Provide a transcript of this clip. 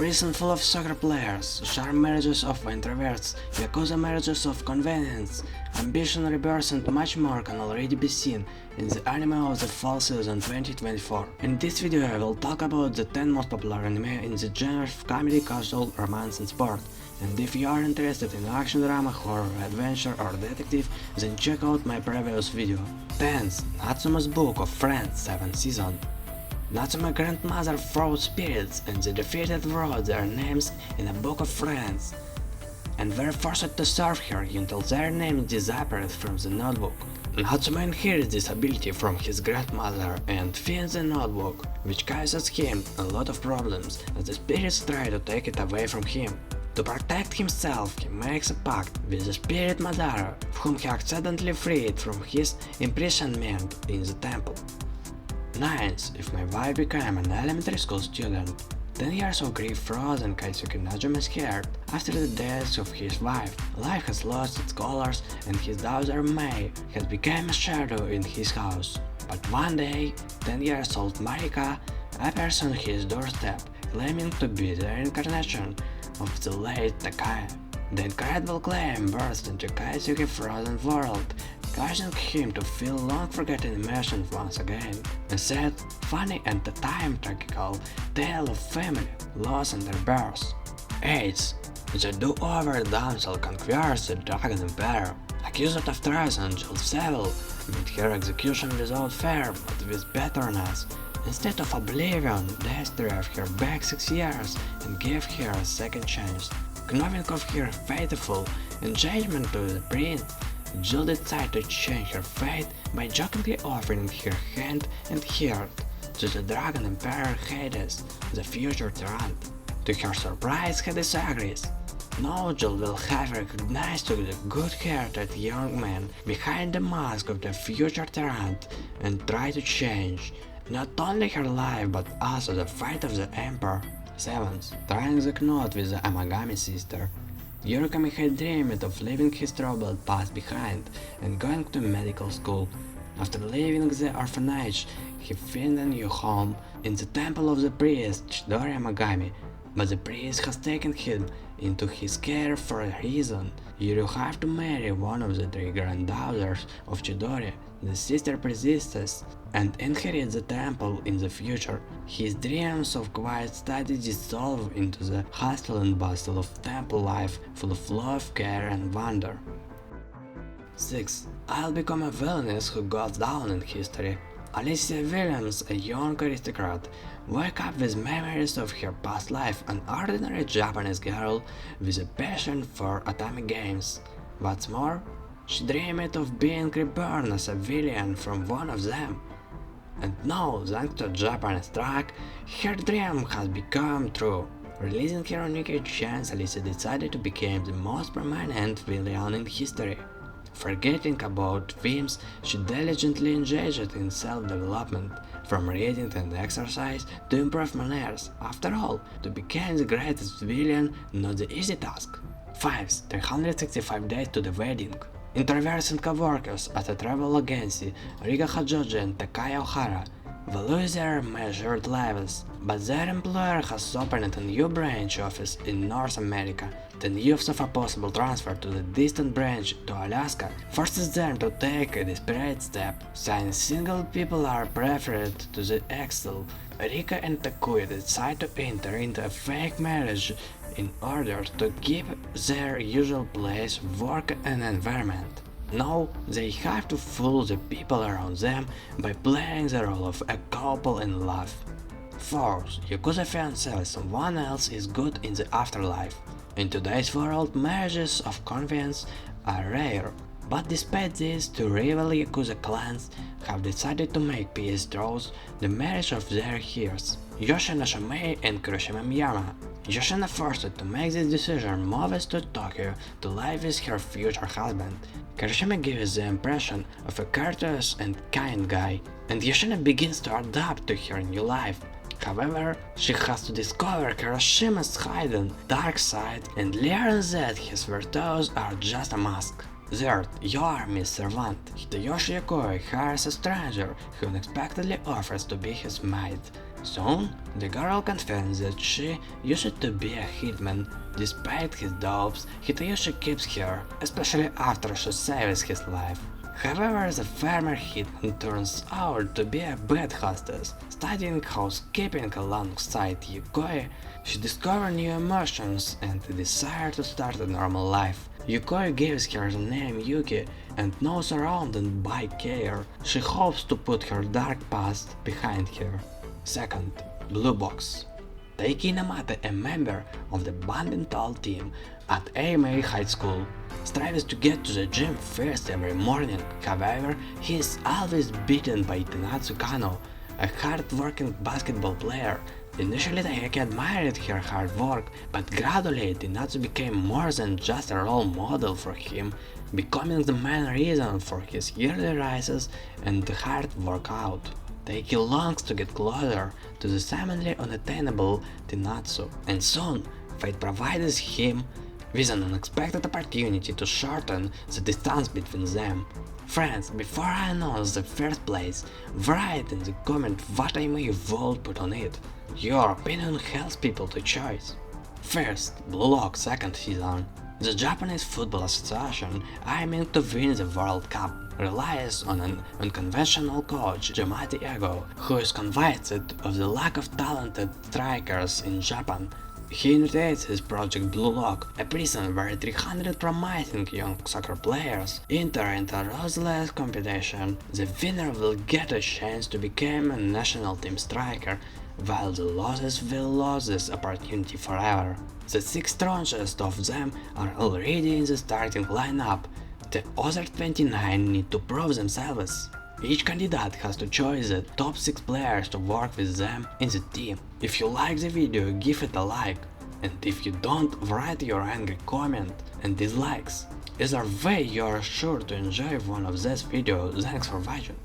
prison full of soccer players, charm marriages of introverts, Yakuza marriages of convenience, ambition rebirths and much more can already be seen in the anime of the fall season 2024. In this video I will talk about the 10 most popular anime in the genre of comedy, casual, romance and sport. And if you are interested in action drama, horror, adventure or detective, then check out my previous video. 10th, Natsume's Book of Friends 7th season. Natsume's grandmother froze spirits and the defeated wrote their names in a book of friends, and were forced to serve her until their names disappeared from the notebook. Natsume inherits this ability from his grandmother and finds the notebook, which causes him a lot of problems as the spirits try to take it away from him. To protect himself, he makes a pact with the spirit Madara, whom he accidentally freed from his imprisonment in the temple. 9th, if my wife became an elementary school student. 10 years of grief froze in Kaisuke Najume's heart after the death of his wife. Life has lost its colors and his daughter Mei has become a shadow in his house. But one day, 10 years old Marika appears on his doorstep, claiming to be the reincarnation of the late Takaya. The incredible claim burst into Kaisuke's frozen world, causing him to feel long-forgotten emotions once again. A sad, funny and at the time tragical tale of family, loss and rebirth. 8th, the do-over Damsel conquers the Dragon Emperor. Accused of treason, Jill Seville met her execution without fear but with bitterness. Instead of oblivion, Death drove her back 6 years and gave her a second chance. Knowing of her faithful engagement to the prince, Jill decided to change her fate by jokingly offering her hand and heart to the Dragon Emperor Hades, the future tyrant. To her surprise, he disagrees. Now Jill will have recognized the good-hearted young man behind the mask of the future tyrant and try to change not only her life but also the fate of the Emperor. 7th, trying the knot with the Amagami sister. Yurikami had dreamed of leaving his troubled past behind and going to medical school. After leaving the orphanage, he found a new home in the temple of the priest Chidori Amagami, but the priest has taken him into his care for a reason. You have to marry one of the 3 granddaughters of Chidori, the sister priestess, and inherit the temple in the future. His dreams of quiet study dissolve into the hustle and bustle of temple life full of love, care and wonder. 6th, I'll become a villainess who goes down in history. Alicia Williams, a young aristocrat, wakes up with memories of her past life, an ordinary Japanese girl with a passion for atomic games. What's more, she dreamed of being reborn as a villain from one of them. And now, thanks to Japanese track, her dream has become true. Releasing her unique chance, Alicia decided to become the most prominent villain in history. Forgetting about themes, she diligently engaged in self-development, from reading and exercise to improve manners. After all, to become the greatest villain, not the easy task. 5th, 365 days to the wedding. Introverts and co-workers at a travel agency, Riga Hajoji and Takaya Ohara, value their measured levels, but their employer has opened a new branch office in North America. The news of a possible transfer to the distant branch to Alaska forces them to take a desperate step, since single people are preferred to the Excel. Rika and Takuya decide to enter into a fake marriage in order to keep their usual place, work and environment. Now they have to fool the people around them by playing the role of a couple in love. 4th, Yakuza Fiancé, someone else is good in the afterlife. In today's world, marriages of convenience are rare, but despite this, 2 rival Yakuza clans have decided to make peace through the marriage of their heirs, Yoshina Shomei and Kuroshima Miyama. Yoshina, forced to make this decision, moves to Tokyo to live with her future husband. Kuroshima gives the impression of a courteous and kind guy, and Yoshina begins to adapt to her new life. However, she has to discover Kuroshima's hidden dark side and learns that his virtues are just a mask. 3rd, your army's servant. Hideyoshi Yokoi hires a stranger who unexpectedly offers to be his maid. Soon, the girl confesses that she used to be a hitman. Despite his doubts, Hitoyoshi keeps her, especially after she saves his life. However, the former hitman turns out to be a bad hostess. Studying housekeeping alongside Yukoi, she discovers new emotions and a desire to start a normal life. Yukoi gives her the name Yuki, and now surrounded by care, she hopes to put her dark past behind her. Second, Blue Box. Taiki Inamate, a member of the badminton team at AMA High School, strives to get to the gym first every morning. However, he is always beaten by Tenatsu Kano, a hard-working basketball player. Initially, Taiki admired her hard work, but gradually Tenatsu became more than just a role model for him, becoming the main reason for his yearly rises and the hard workout. Taiki longs to get closer to the seemingly unattainable Tenatsu, and soon fate provides him with an unexpected opportunity to shorten the distance between them. Friends, before I announce the first place, write in the comment what I may vote put on it. Your opinion helps people to choose. First, Blue Lock second season. The Japanese Football Association, aiming to win the World Cup, relies on an unconventional coach, Jamati Ego, who is convinced of the lack of talented strikers in Japan. He initiates his project Blue Lock, a prison where 300 promising young soccer players enter into a ruthless competition. The winner will get a chance to become a national team striker, while the losers will lose this opportunity forever. The 6 strongest of them are already in the starting lineup. The other 29 need to prove themselves. Each candidate has to choose the top 6 players to work with them in the team. If you like the video, give it a like, and if you don't, write your angry comment and dislikes. Either way, you are sure to enjoy one of these videos. Thanks for watching.